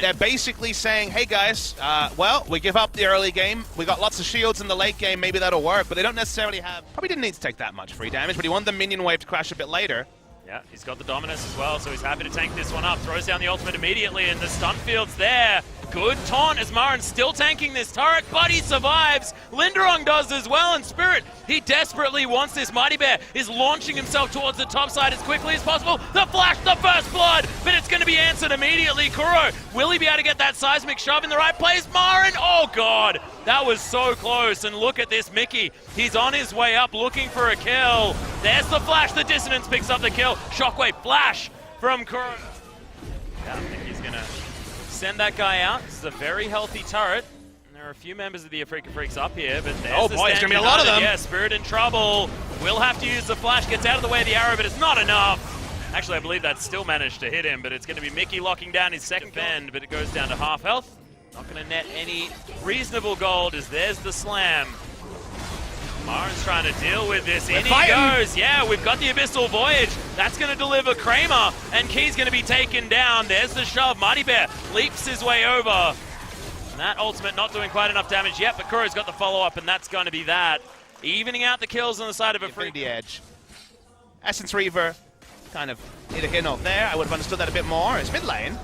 They're basically saying, hey guys, well, we give up the early game. We got lots of shields in the late game. Maybe that'll work, but they don't necessarily have... Probably didn't need to take that much free damage, but he wanted the minion wave to crash a bit later. Yeah, he's got the dominance as well, so he's happy to tank this one up. Throws down the ultimate immediately, and the stun field's there. Good taunt as Marin still tanking this turret, but he survives. Linderong does as well, and Spirit, he desperately wants this. Mighty Bear is launching himself towards the top side as quickly as possible. The flash, the first blood, but it's going to be answered immediately. Kuro, will he be able to get that seismic shove in the right place? Marin, oh god, that was so close. And look at this Mickey. He's on his way up looking for a kill. There's the flash, the dissonance picks up the kill. Shockwave flash from Kuro. Yeah, I think he's going to send that guy out. This is a very healthy turret. And there are a few members of the Afreeca Freecs up here, but there's oh boy, there's gonna be a lot of them. Yeah, Spirit in trouble. Will have to use the flash, gets out of the way of the arrow, but it's not enough. Actually, I believe that still managed to hit him, but it's going to be Mickey locking down his second bend, but it goes down to half health. Not going to net any reasonable gold as there's the slam. Marin's trying to deal with this. In he goes. Yeah, we've got the Abyssal Voyage. That's going to deliver Kramer, and Key's going to be taken down. There's the shove. Mighty Bear leaps his way over. And that ultimate not doing quite enough damage yet, but Kuro's got the follow-up, and that's going to be that. Evening out the kills on the side of Afreeca. Edge. Essence Reaver kind of neither here nor there. I would have understood that a bit more. It's mid lane.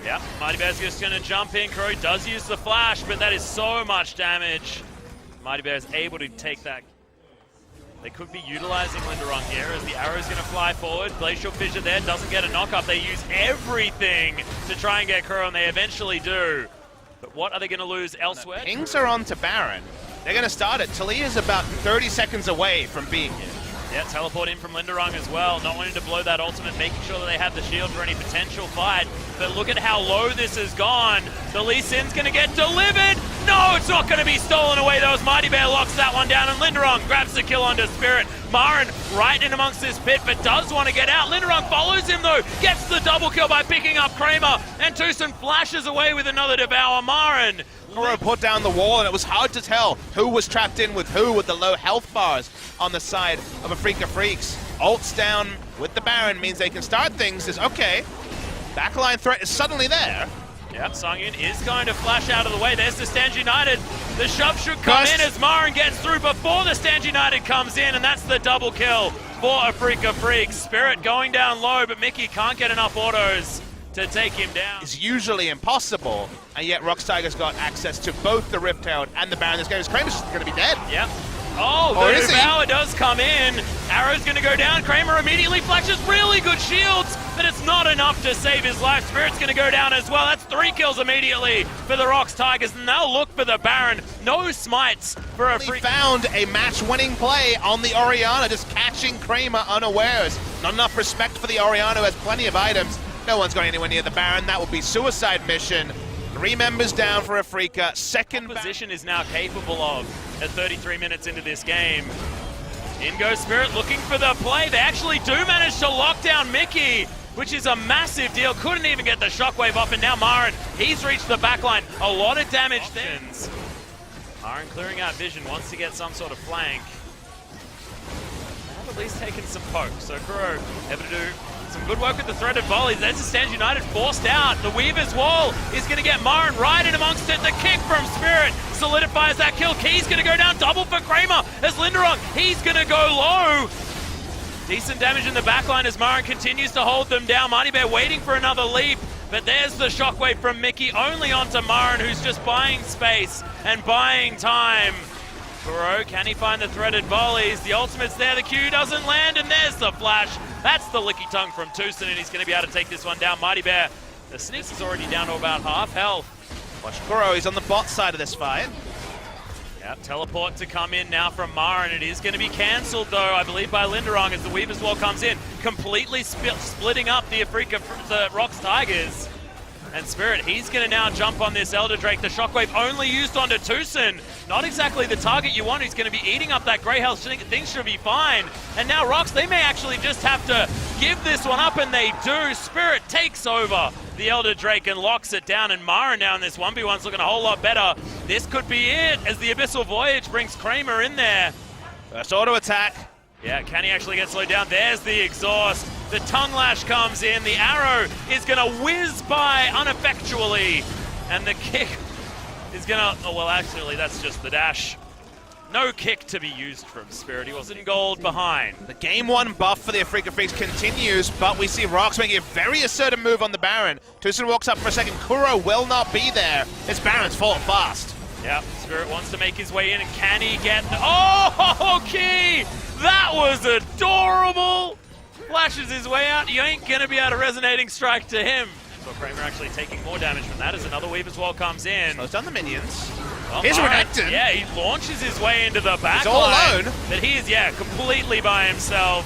Yeah, Mighty Bear's just going to jump in. Kuro does use the flash, but that is so much damage. Mighty Bear is able to take that. They could be utilizing Linderong here as the arrow's going to fly forward. Glacial Fissure there doesn't get a knock-up. They use everything to try and get Kuro, and they eventually do. But what are they going to lose elsewhere? Pings are on to Baron. They're going to start it. Taliyah's about 30 seconds away from being here. Yeah, teleport in from Linderong as well, not wanting to blow that ultimate, making sure that they have the shield for any potential fight. But look at how low this has gone. The Lee Sin's going to get delivered. No, it's not going to be stolen away. Those Mighty Bear locks that one down, and Linderong grabs the kill onto Spirit. Marin right in amongst this pit, but does want to get out. Linderong follows him though, gets the double kill by picking up Kramer, and Tucson flashes away with another Devour. Marin Kuro put down the wall, and it was hard to tell who was trapped in with who with the low health bars on the side of Afreeca Freecs. Ults down with the Baron means they can start things. Is okay. Backline threat is suddenly there. Yep, Songyun is going to flash out of the way. There's the Stand United. The shove should come in as Marin gets through before the Stand United comes in, and that's the double kill for Afreeca Freecs. Spirit going down low, but Mickey can't get enough autos to take him down. It's usually impossible, and yet ROX Tiger's got access to both the Rift Herald and the Baron. This game is Kramer's going to be dead. Yep. Oh, the Devour does come in. Arrow's going to go down. Kramer immediately flashes really good shields, but it's not enough to save his life. Spirit's going to go down as well. That's 3 kills immediately for the ROX Tigers, and they'll look for the Baron. No smites for Afreeca. Found a match-winning play on the Orianna, just catching Kramer unawares. Not enough respect for the Orianna, who has plenty of items. No one's going anywhere near the Baron. That would be suicide mission. 3 members down for Afreeca. Second position is now capable of at 33 minutes into this game. In goes Spirit looking for the play. They actually do manage to lock down Mickey, which is a massive deal. Couldn't even get the shockwave off, and now Marin, he's reached the backline. A lot of damage there. Marin clearing out vision, wants to get some sort of flank. They have at least taken some poke, so Kuro able to do some good work with the threaded volleys. There's the Stand United forced out. The Weaver's Wall is going to get Marin right in amongst it. The kick from Spirit solidifies that kill. Key's going to go down double for Kramer as Linderong, he's going to go low. Decent damage in the backline as Marin continues to hold them down. Mighty Bear waiting for another leap, but there's the shockwave from Mickey only onto Marin, who's just buying space and buying time. Kuro, can he find the threaded volleys? The ultimate's there, the Q doesn't land, and there's the flash. That's the licky tongue from Tucson, and he's going to be able to take this one down. Mighty Bear, the Sneaks is already down to about half health. Watch Kuro, he's on the bot side of this fight. Yep, teleport to come in now from Marin. It is going to be cancelled, though, I believe, by Linderong as the Weaver's Wall comes in, completely splitting up the ROX Tigers. And Spirit, he's going to now jump on this Elder Drake. The shockwave only used onto Tucson. Not exactly the target you want. He's going to be eating up that Grey Health. Things should be fine. And now ROX, they may actually just have to give this one up, and they do. Spirit takes over the Elder Drake and locks it down. And Marin now in this 1v1's looking a whole lot better. This could be it as the Abyssal Voyage brings Kramer in there. First auto attack. Yeah, can he actually get slowed down? There's the exhaust. The tongue lash comes in. The arrow is going to whiz by uneffectually. And the kick is going to... Oh, well, actually, that's just the dash. No kick to be used from Spirit. He was in gold behind. The game 1 buff for the Afreeca Freecs continues, but we see ROX making a very assertive move on the Baron. Tucson walks up for a second. Kuro will not be there. This Baron's falling fast. Yep, Spirit wants to make his way in, and can he get... Oh, Key! That was adorable! Flashes his way out. You ain't going to be able to resonating strike to him. So Kramer actually taking more damage from that as another Weaver's Wall comes in. Slows down the minions. Well, Here's Renekton. Yeah, he launches his way into the back. He's all alone. But he is, completely by himself.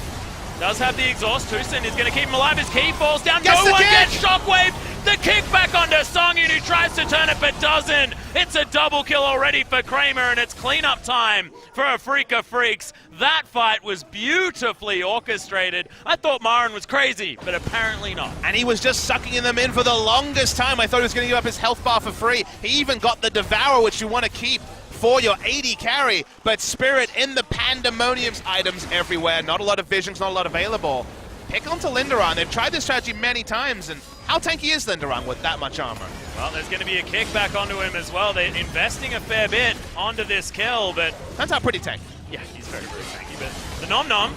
Does have the exhaust. Tucson is going to keep him alive. His Key falls down. No one gets Shockwave. The kick back onto Songyun, who tries to turn it but doesn't. It's a double kill already for Kramer, and it's cleanup time for Afreeca Freecs. That fight was beautifully orchestrated. I thought Marin was crazy, but apparently not. And he was just sucking them in for the longest time. I thought he was going to give up his health bar for free. He even got the Devour, which you want to keep for your AD carry, but Spirit in the pandemoniums, items everywhere. Not a lot of visions, not a lot available. Pick onto Linderon. They've tried this strategy many times, and how tanky is Linderon with that much armor? Well, there's going to be a kick back onto him as well. They're investing a fair bit onto this kill, but... Turns out pretty tanky. Yeah, he's very, very tanky, but the Nom Nom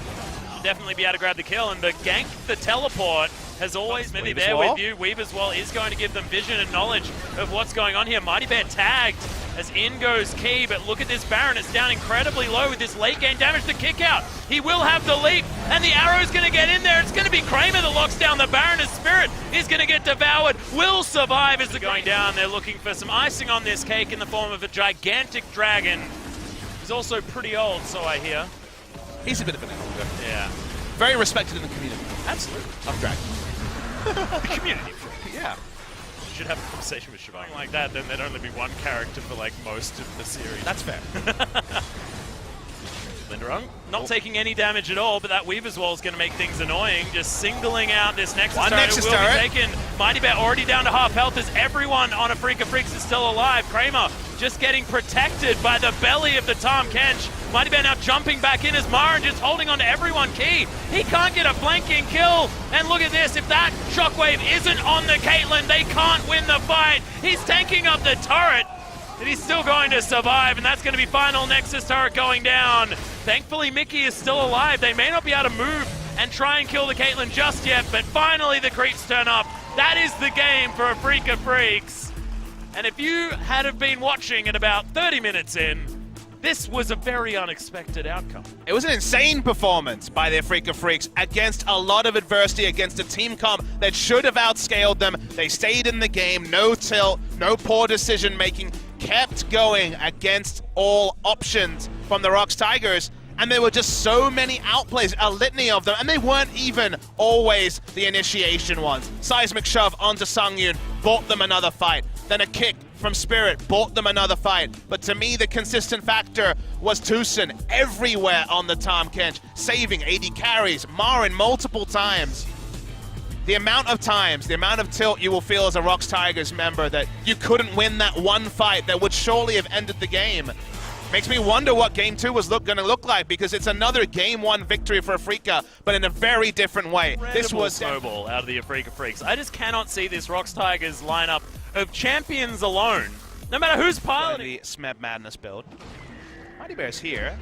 should definitely be able to grab the kill, and the gank, the teleport, has always been there with you. Weaver's Wall is going to give them vision and knowledge of what's going on here. Mighty Bear tagged as in goes Key, but look at this Baron. It's down incredibly low with this late game damage. The kick out. He will have the leap, and the arrow's going to get in there. It's going to be Kramer that locks down the Baron as Spirit is going to get devoured. Will survive as they're going down. They're looking for some icing on this cake in the form of a gigantic dragon. He's also pretty old, so I hear. He's a bit of an elder. Yeah. Very respected in the community. Absolutely. Of Dragon. The community. Yeah. Should have a conversation with Shivang like that, then there'd only be one character for like most of the series. That's fair. Linderung not taking any damage at all, but that Weaver's Wall is going to make things annoying. Just singling out this Nexus turret. Nexus will turret. be taken. Mighty Bear already down to half health as everyone on Afreeca Freecs is still alive. Kramer just getting protected by the belly of the Tahm Kench. Mighty Bear now jumping back in as Marin just holding on to everyone. Key, he can't get a flanking kill. And look at this, if that Shockwave isn't on the Caitlyn, they can't win the fight. He's tanking up the turret, and he's still going to survive, and that's going to be final Nexus turret going down. Thankfully, Mickey is still alive. They may not be able to move and try and kill the Caitlyn just yet, but finally the creeps turn up. That is the game for Afreeca Freecs. And if you had have been watching at about 30 minutes in, this was a very unexpected outcome. It was an insane performance by the Afreeca Freecs against a lot of adversity, against a team comp that should have outscaled them. They stayed in the game, no tilt, no poor decision making, kept going against all options from the ROX Tigers. And there were just so many outplays, a litany of them, and they weren't even always the initiation ones. Seismic shove onto Songyun, bought them another fight. Then a kick from Spirit, bought them another fight. But to me, the consistent factor was Tucson everywhere on the Tahm Kench, saving AD carries, Marin multiple times. The amount of times, the amount of tilt you will feel as a ROX Tigers member that you couldn't win that one fight that would surely have ended the game. Makes me wonder what Game 2 was going to look like, because it's another Game 1 victory for Afreeca, but in a very different way. This was snowball out of the Afreeca Freecs. I just cannot see this ROX Tigers lineup of champions alone, no matter who's piloting. The Smeb Madness build. Mighty Bear's here.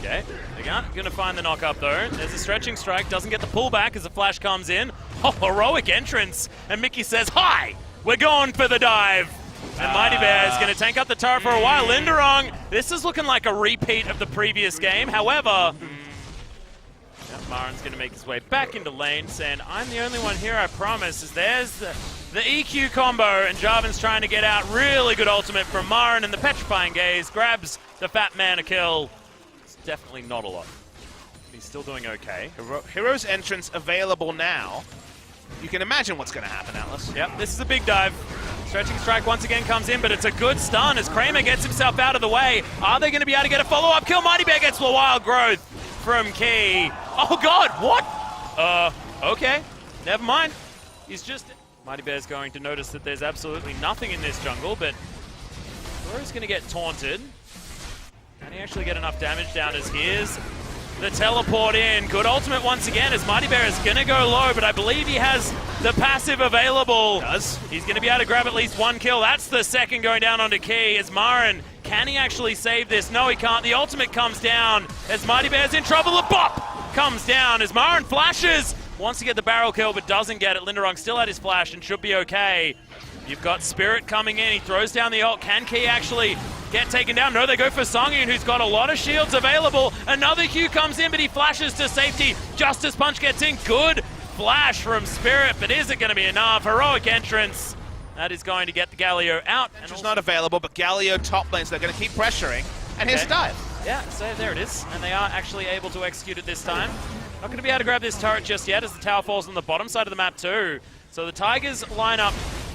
Okay, they're gonna find the knock-up though. There's a stretching strike, doesn't get the pullback as the flash comes in. Oh, heroic entrance, and Mickey says, "Hi, we're going for the dive." And Mighty Bear is going to tank up the turret for a while. Linderung, this is looking like a repeat of the previous game. However, Marin's going to make his way back into lane, saying, "I'm the only one here, I promise." As there's the EQ combo, and Jarvan's trying to get out. Really good ultimate from Marin, and the Petrifying Gaze grabs the Fat Man a kill. It's definitely not a lot. He's still doing okay. Hero's entrance available now. You can imagine what's going to happen, Atlas. Yep, this is a big dive. Stretching strike once again comes in, but it's a good stun as Kramer gets himself out of the way. Are they going to be able to get a follow-up kill? Mighty Bear gets the wild growth from Key. Oh God, what? Okay, never mind. He's just... Mighty Bear's going to notice that there's absolutely nothing in this jungle, but Rory's going to get taunted. Can he actually get enough damage down as here's the teleport in? Good ultimate once again as Mighty Bear is going to go low, but I believe he has the passive available. He's going to be able to grab at least one kill. That's the second going down onto Key as Marin. Can he actually save this? No, he can't. The ultimate comes down as Mighty Bear's in trouble. The bop comes down as Marin flashes. Wants to get the barrel kill, but doesn't get it. Linderong still had his flash and should be okay. You've got Spirit coming in. He throws down the ult. Can Key actually get taken down? No, they go for Songyun, who's got a lot of shields available. Another Q comes in, but he flashes to safety. Justice Punch gets in. Good flash from Spirit, but is it going to be enough? Heroic entrance. That is going to get the Galio out. And it's not available, but Galio top lane, so they're going to keep pressuring. And here's a dive. Yeah, so there it is. And they are actually able to execute it this time. Not going to be able to grab this turret just yet as the tower falls on the bottom side of the map too. So the Tigers lineup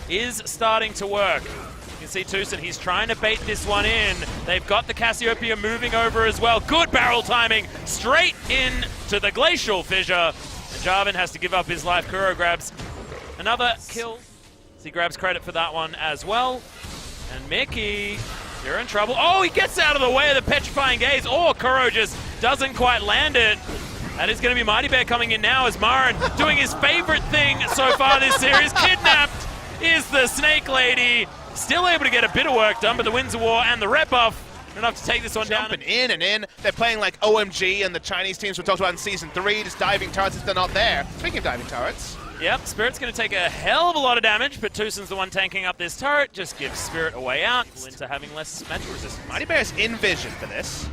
is starting to work. You can see Tucson, he's trying to bait this one in. They've got the Cassiopeia moving over as well. Good barrel timing, straight in to the Glacial Fissure. And Jarvan has to give up his life. Kuro grabs another kill. So he grabs credit for that one as well. And Mickey, you're in trouble. Oh, he gets out of the way of the Petrifying Gaze. Oh, Kuro just doesn't quite land it. That is going to be Mighty Bear coming in now as Marin doing his favorite thing so far this series. Kidnapped is the Snake Lady. Still able to get a bit of work done, but the Winds of War and the red buff enough to take this one down. Jumping in and in. They're playing like OMG and the Chinese teams we talked about in Season 3, just diving turrets if they're not there. Speaking of diving turrets. Yep, Spirit's going to take a hell of a lot of damage, but Tucson's the one tanking up this turret. Just gives Spirit a way out into having less magic resistance. Mighty Bear's in vision for this.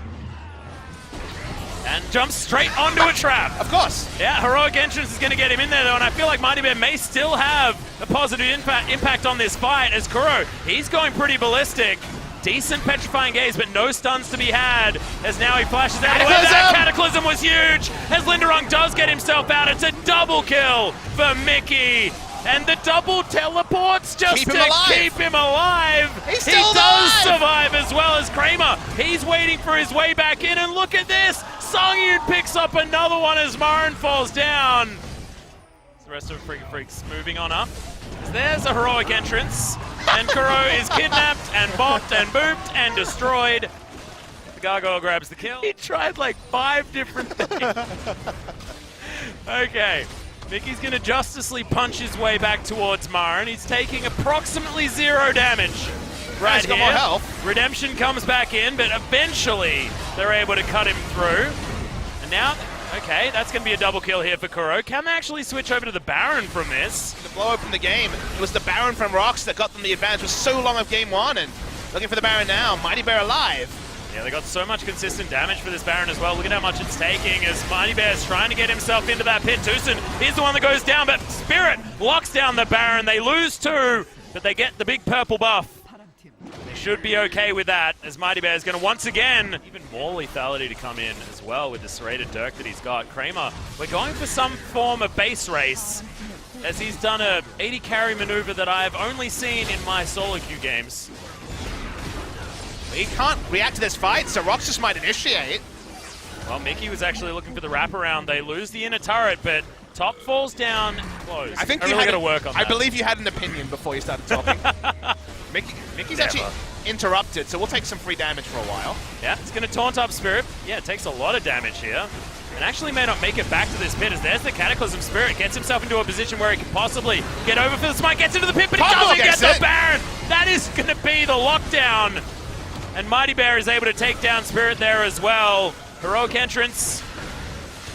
And jumps straight onto a trap. Of course. Yeah, Heroic Entrance is going to get him in there, though, and I feel like Mighty Bear may still have a positive impact on this fight as Kuro, he's going pretty ballistic. Decent Petrifying Gaze, but no stuns to be had, as now he flashes out of the way. That Cataclysm was huge, as Linderong does get himself out. It's a double kill for Mickey. And the double teleports just to keep him alive. He does survive as well as Kramer. He's waiting for his way back in, and look at this. Songyun picks up another one as Marin falls down. The rest of Afreeca Freecs moving on up. There's a Heroic Entrance, and Kuro is kidnapped and bopped and booped and destroyed. The Gargoyle grabs the kill. He tried like 5 different things. Okay. Mickey's going to Justice League punch his way back towards Marin. He's taking approximately 0 damage right here. More health. Redemption comes back in, but eventually they're able to cut him through. And now, okay, that's going to be a double kill here for Kuro. Can they actually switch over to the Baron from this? To blow open the game, it was the Baron from ROX that got them the advantage for so long of game 1, and looking for the Baron now. Mighty Bear alive. Yeah, they got so much consistent damage for this Baron as well. Look at how much it's taking as Mighty Bear's trying to get himself into that pit. Tucson is the one that goes down, but Spirit locks down the Baron. They lose 2, but they get the big purple buff. They should be okay with that, as Mighty Bear is going to once again, even more lethality to come in as well with the serrated Dirk that he's got. Kramer, we're going for some form of base race, as he's done a 80 carry maneuver that I've only seen in my solo queue games. He can't react to this fight, so ROX just might initiate. Well, Mickey was actually looking for the wraparound. They lose the inner turret, but top falls down close. I think you really got to work on that. I believe you had an opinion before you started talking. Mickey's actually interrupted, so we'll take some free damage for a while. Yeah, it's going to taunt up Spirit. Yeah, it takes a lot of damage here. And actually may not make it back to this pit, as there's the Cataclysm. Spirit gets himself into a position where he can possibly get over for the smite, gets into the pit, but he doesn't get the Baron! That is going to be the lockdown! And Mighty Bear is able to take down Spirit there as well. Heroic Entrance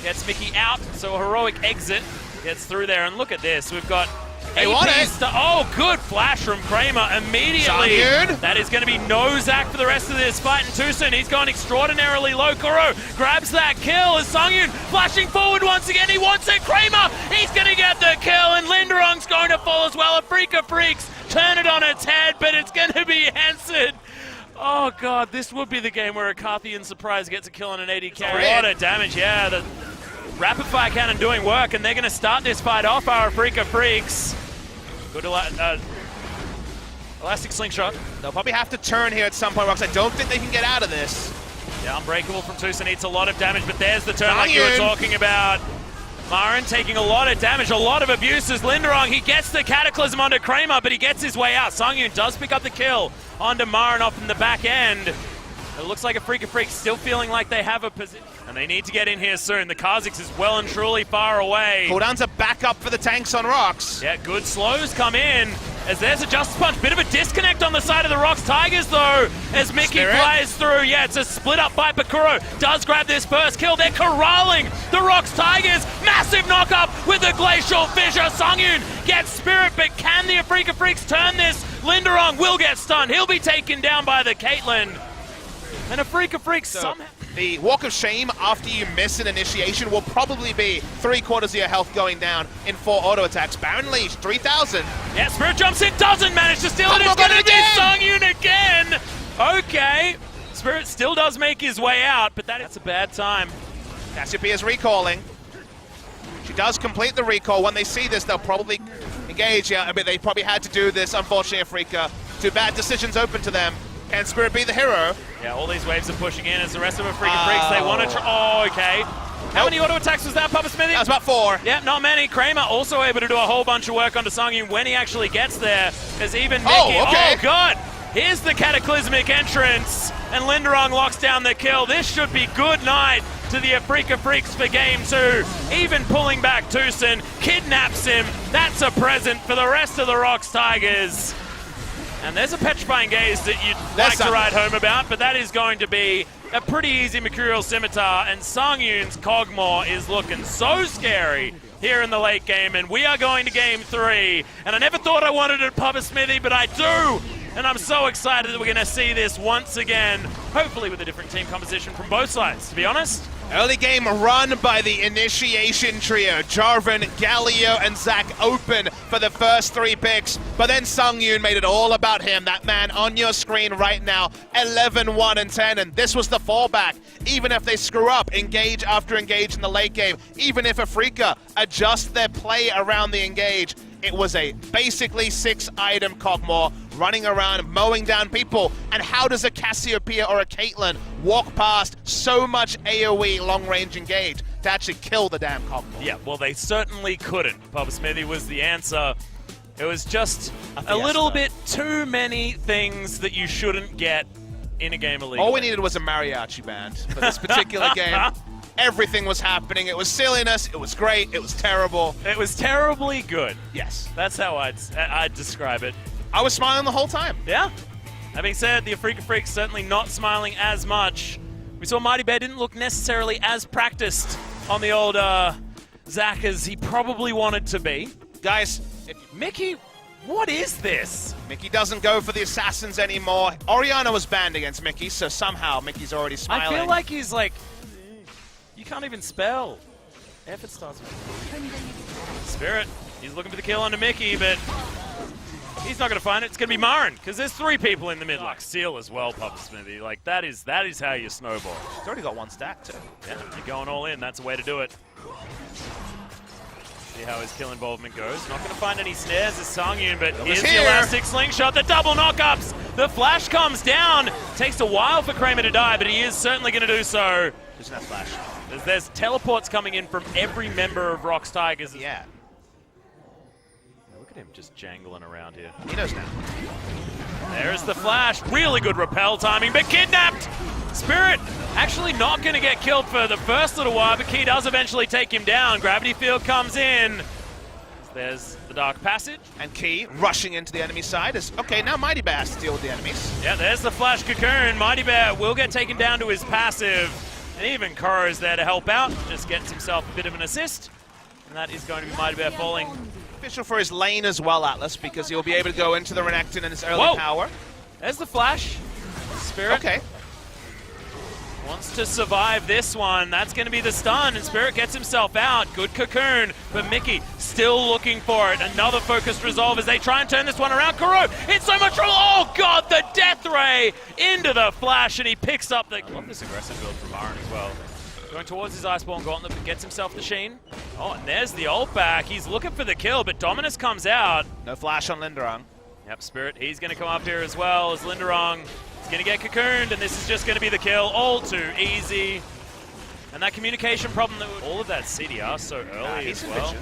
gets Mickey out, so a heroic exit gets through there. And look at this, we've got oh, good flash from Kramer immediately. That is going to be no Zac for the rest of this fight. And Tucson, he's gone extraordinarily low. Kuro grabs that kill as Songyun flashing forward once again. He wants it. Kramer, he's going to get the kill, and Linderong's going to fall as well. Afreeca Freecs turn it on its head, but it's going to be answered. Oh god, this would be the game where a Carthian surprise gets a kill on an 80k. A lot of damage, yeah. The rapid fire cannon doing work, and they're going to start this fight off, our Afreeca Freecs. Good elastic slingshot. They'll probably have to turn here at some point, ROX. I don't think they can get out of this. Yeah, Unbreakable from Tucson needs a lot of damage, but there's the turn like you were talking about. Marin taking a lot of damage, a lot of abuses. Linderong, he gets the Cataclysm onto Kramer, but he gets his way out. Songyun does pick up the kill onto Marin off in the back end. It looks like Afreeca Freecs still feeling like they have a position. And they need to get in here soon. The Kha'Zix is well and truly far away. Cooldowns are back up for the tanks on ROX. Yeah, good slows come in. As there's a Justice Punch. Bit of a disconnect on the side of the ROX Tigers, though, as Mickey flies through. Yeah, it's a split up by Pakuro. Does grab this first kill. They're corralling the ROX Tigers. Massive knock up with the Glacial Fissure. Songyun gets Spirit, but can the Afreeca Freecs turn this? Linderong will get stunned. He'll be taken down by the Caitlyn. And Afreeca Freecs somehow... The Walk of Shame after you miss an initiation will probably be 3/4 of your health going down in 4 auto attacks. Baron Leash, 3,000. Yeah, Spirit jumps in, doesn't manage to steal it. It's going to be Songyun again. Okay. Spirit still does make his way out, but that's a bad time. Cassiopeia is recalling. She does complete the recall. When they see this, they'll probably engage. Yeah, I mean, they probably had to do this. Unfortunately, Afreeca, 2 bad decisions open to them. Can Spirit be the hero? Yeah, all these waves are pushing in as the rest of Afreeca Freecs, they want to try. Oh, okay. How many auto attacks was that, Papa Smithy? That was about 4. Yeah, not many. Kramer also able to do a whole bunch of work onto Songyun when he actually gets there. As even Mickey, okay. Oh God! Here's the cataclysmic entrance, and Linderong locks down the kill. This should be good night to the Afreeca Freecs for game 2. Even pulling back Tucson, kidnaps him. That's a present for the rest of the ROX Tigers. And there's a petrifying gaze that you'd like to write home about, but that is going to be a pretty easy Mercurial Scimitar, and Songyun's Kog'Maw is looking so scary here in the late game, and we are going to game 3. And I never thought I wanted it, Papa Smithy, but I do! And I'm so excited that we're going to see this once again, hopefully with a different team composition from both sides, to be honest. Early game run by the initiation trio. Jarvan, Galio, and Zach open for the first 3 picks, but then Songyun made it all about him. That man on your screen right now, 11, 1, and 10, and this was the fallback. Even if they screw up, engage after engage in the late game, even if Afreeca adjust their play around the engage, it was a basically 6-item Kog'Maw running around, mowing down people. And how does a Cassiopeia or a Caitlyn walk past so much AoE long-range engage to actually kill the damn Kog'Maw? Yeah, well, they certainly couldn't. Papa Smithy was the answer. It was just a little bit too many things that you shouldn't get in a game of League. All we needed was a mariachi band for this particular game. Everything was happening. It was silliness. It was great. It was terrible. It was terribly good. Yes. That's how I'd describe it. I was smiling the whole time. Yeah. Having said, the Afreeca Freecs certainly not smiling as much. We saw Mighty Bear didn't look necessarily as practiced on the old Zach as he probably wanted to be. Guys, Mickey, what is this? Mickey doesn't go for the assassins anymore. Orianna was banned against Mickey, so somehow Mickey's already smiling. I feel like he's like, you can't even spell. Effort starts with Spirit. He's looking for the kill onto Mickey, but he's not going to find it. It's going to be Marin, because there's 3 people in the mid. Like Seal as well, Papa Smithy. Like, that is how you snowball. He's already got 1 stack, too. Yeah, you're going all in. That's a way to do it. See how his kill involvement goes. Not going to find any snares as Songyun, but here's the elastic slingshot, the double knockups. The flash comes down. Takes a while for Kramer to die, but he is certainly going to do so. There's no flash. There's teleports coming in from every member of ROX Tigers. Yeah. Look at him just jangling around here. He knows now. There's the flash. Really good repel timing, but kidnapped. Spirit actually not going to get killed for the first little while, but Key does eventually take him down. Gravity Field comes in. There's the Dark Passage. And Key rushing into the enemy side is, okay, now Mighty Bear has to deal with the enemies. Yeah, there's the Flash Cocoon. Mighty Bear will get taken down to his passive. And even Koro's there to help out. Just gets himself a bit of an assist. And that is going to be Mighty Bear falling. Official for his lane as well, Atlas, because he'll be able to go into the Renekton in his early power. There's the flash. Spirit. Okay. Wants to survive this one. That's going to be the stun, and Spirit gets himself out. Good cocoon, but Mickey still looking for it. Another focused resolve as they try and turn this one around. Koro, it's so much trouble. Oh, God, the death ray into the flash, and he picks up the... I love this aggressive build from Marin as well. Going towards his Iceborne Gauntlet, but gets himself the Sheen. Oh, and there's the ult back. He's looking for the kill, but Dominus comes out. No flash on Linderong. Yep, Spirit, he's going to come up here as well as Linderong. He's going to get cocooned, and this is just going to be the kill. All too easy. And that communication problem, that all of that CDR so early as well.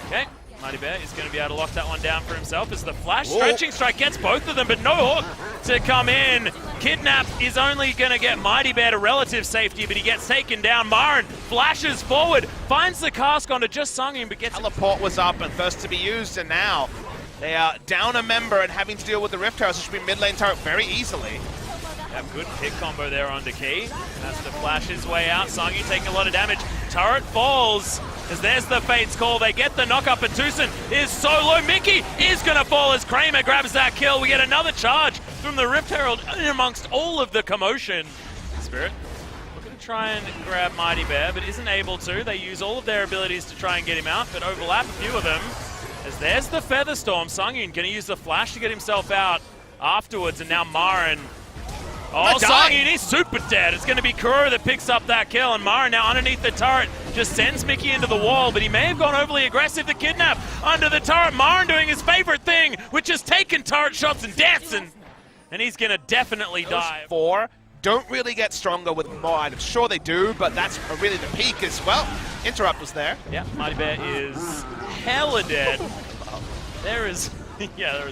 Okay, Mighty Bear is going to be able to lock that one down for himself as the flash stretching strike gets both of them, but no hook to come in. Kidnap is only going to get Mighty Bear to relative safety, but he gets taken down. Marin flashes forward, finds the cask onto just Sungin, but gets... Teleport was up and first to be used, and now they are down a member and having to deal with the Rift Towers, which should be mid lane turret very easily. Good pick combo there onto Key. Has to flash his way out. Sungin taking a lot of damage. Turret falls as there's the Fate's call. They get the knock up, but Tucson is so low. Mickey is going to fall as Kramer grabs that kill. We get another charge from the Rift Herald in amongst all of the commotion. Spirit looking to try and grab Mighty Bear, but isn't able to. They use all of their abilities to try and get him out, but overlap a few of them. As there's the Feather Storm. Sungin going to use the flash to get himself out afterwards, and now Marin. Oh, Sungin, he's super dead. It's going to be Kuro that picks up that kill, and Marin now underneath the turret just sends Mickey into the wall, but he may have gone overly aggressive. The Kidnap under the turret. Marin doing his favorite thing, which is taking turret shots and dancing. And he's going to definitely die. Four don't really get stronger with more items. Sure they do, but that's really the peak as well. Interrupt was there. Yeah, Mighty Bear is hella dead. There is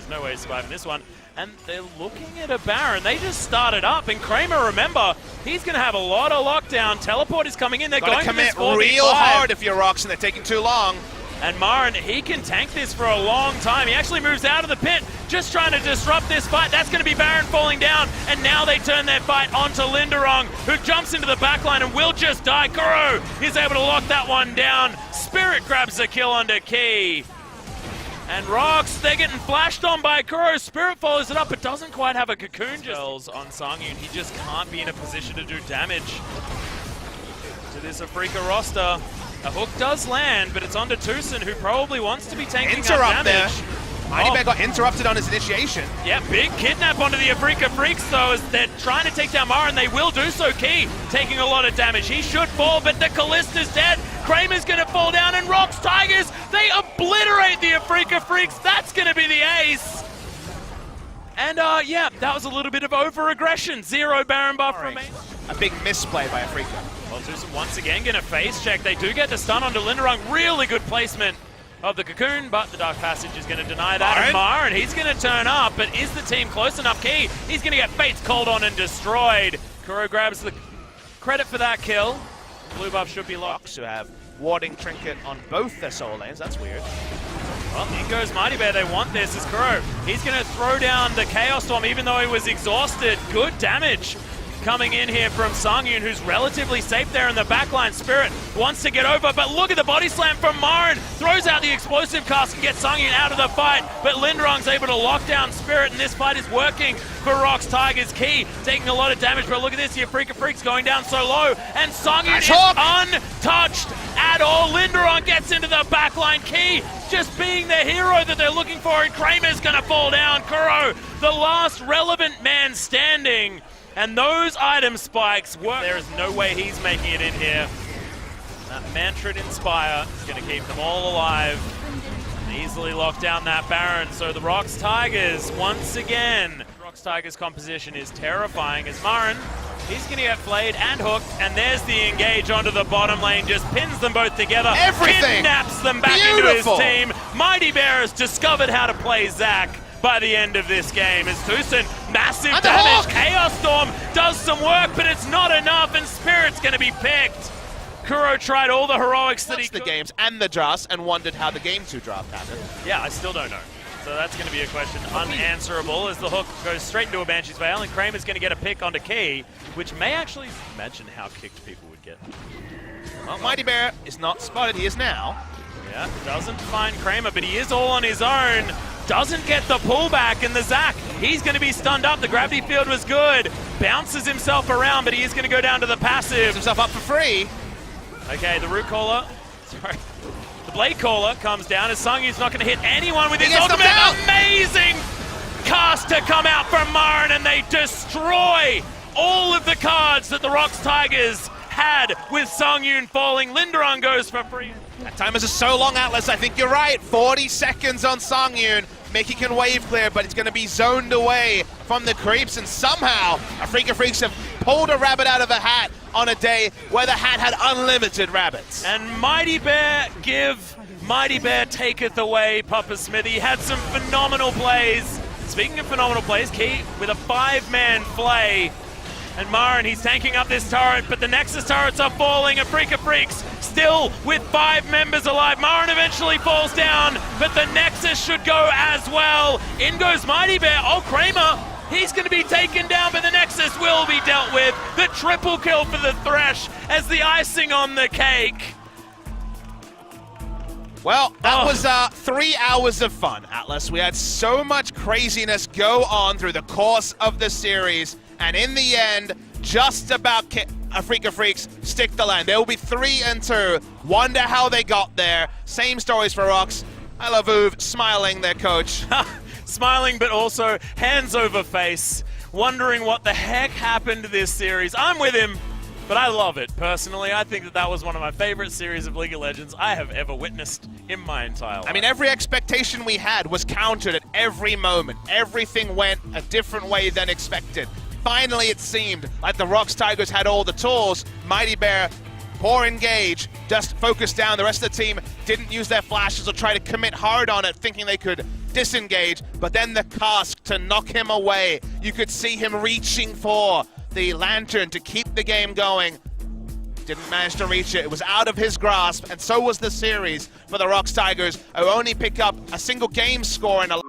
no way of surviving this one. And they're looking at a Baron. They just started up, and Kramer, remember, he's going to have a lot of lockdown. Teleport is coming in. They're going to commit real hard if you're ROX, and they're taking too long. And Marin, he can tank this for a long time. He actually moves out of the pit, just trying to disrupt this fight. That's going to be Baron falling down, and now they turn their fight onto Linderong, who jumps into the backline and will just die. Kuro is able to lock that one down. Spirit grabs the kill onto Key. And ROX, they're getting flashed on by Kuro. Spirit follows it up, but doesn't quite have a cocoon. Just on Sungin. He just can't be in a position to do damage to this Afreeca roster. A hook does land, but it's onto Tucson, who probably wants to be tanking up damage. There. Mighty Bear got interrupted on his initiation. Yeah, big kidnap onto the Afreeca Freecs, though, as they're trying to take down Marin. They will do so. Key taking a lot of damage. He should fall, but the Callista's dead. Kramer's going to fall down, and ROX Tigers, they obliterate the Afreeca Freecs. That's going to be the ace. And, yeah, that was a little bit of over-aggression. 0 Baron buff from me. A big misplay by Afreeca. Well, Tucson once again going to face check. They do get the stun onto Linderong. Really good placement of the cocoon, but the Dark Passage is going to deny that. And Marin, he's going to turn up, but is the team close enough? Key, he's going to get Fates called on and destroyed. Kuro grabs the credit for that kill. Blue buff should be locked. Who have warding trinket on both their soul lanes. That's weird. Well, in goes Mighty Bear. They want this as Kuro. He's going to throw down the Chaos Storm, even though he was exhausted. Good damage coming in here from Sungin, who's relatively safe there in the backline. Spirit wants to get over, but look at the body slam from Marin. Throws out the explosive cast and gets Sungin out of the fight, but Linderong's able to lock down Spirit, and this fight is working for ROX Tigers. Key taking a lot of damage, but look at this, the Afreeca Freecs going down so low, and Sungin is untouched at all. Linderong gets into the backline. Key just being the hero that they're looking for, and Kramer's gonna fall down. Kuro, the last relevant man standing. And those item spikes work. There is no way he's making it in here. That Mantra Inspire is going to keep them all alive. And easily lock down that Baron. So the ROX Tigers, once again, ROX Tigers composition is terrifying as Marin, he's going to get flayed and hooked. And there's the engage onto the bottom lane. Just pins them both together. Everything. Kidnaps them back into his team. Mighty Bear has discovered how to play Zac by the end of this game. As Tucson, massive damage. Chaos Storm does some work, but it's not enough, and Spirit's going to be picked. Kuro tried all the heroics that he could. The games and the draft, and wondered how the Game 2 draft happened. Yeah, I still don't know. So that's going to be a question unanswerable as the hook goes straight into a Banshee's Veil, and Kramer's going to get a pick onto Key, which may actually imagine how kicked people would get. Well, Mighty Bear is not spotted. He is now. Yeah, doesn't find Kramer, but he is all on his own. Doesn't get the pullback, and the Zac, he's going to be stunned up. The gravity field was good. Bounces himself around, but he is going to go down to the passive. Puts himself up for free. Okay, the Root Caller, sorry. The Blade Caller comes down as Sungyu's not going to hit anyone with his ultimate. Amazing cast to come out from Marin, and they destroy all of the cards that the ROX Tigers had with Songyun falling. Linderong goes for free. That time is so long, Atlas. I think you're right. 40 seconds on Songyun. Mickey can wave clear, but it's going to be zoned away from the creeps, and somehow Afreeca Freecs have pulled a rabbit out of a hat on a day where the hat had unlimited rabbits. And Mighty Bear give Mighty Bear taketh away Papa Smithy. Had some phenomenal plays. Speaking of phenomenal plays, Key with a 5-man flay. And Marin, he's tanking up this turret, but the Nexus turrets are falling. Afreeca Freecs still with 5 members alive. Marin eventually falls down, but the Nexus should go as well. In goes Mighty Bear. Oh, Kramer, he's going to be taken down, but the Nexus will be dealt with. The triple kill for the Thresh as the icing on the cake. Well, that was 3 hours of fun, Atlas. We had so much craziness go on through the course of the series, and in the end, just about Afreeca Freecs stick the land. There will be 3-2. Wonder how they got there. Same stories for ROX. I love Uv smiling, their coach. Smiling, but also hands over face, wondering what the heck happened to this series. I'm with him, but I love it. Personally, I think that was one of my favorite series of League of Legends I have ever witnessed in my entire life. I mean, every expectation we had was countered at every moment. Everything went a different way than expected. Finally, it seemed like the ROX Tigers had all the tools. Mighty Bear, poor engage, just focused down. The rest of the team didn't use their flashes or try to commit hard on it, thinking they could disengage. But then the cask to knock him away. You could see him reaching for the lantern to keep the game going. Didn't manage to reach it. It was out of his grasp, and so was the series for the ROX Tigers, who only pick up a single game score in a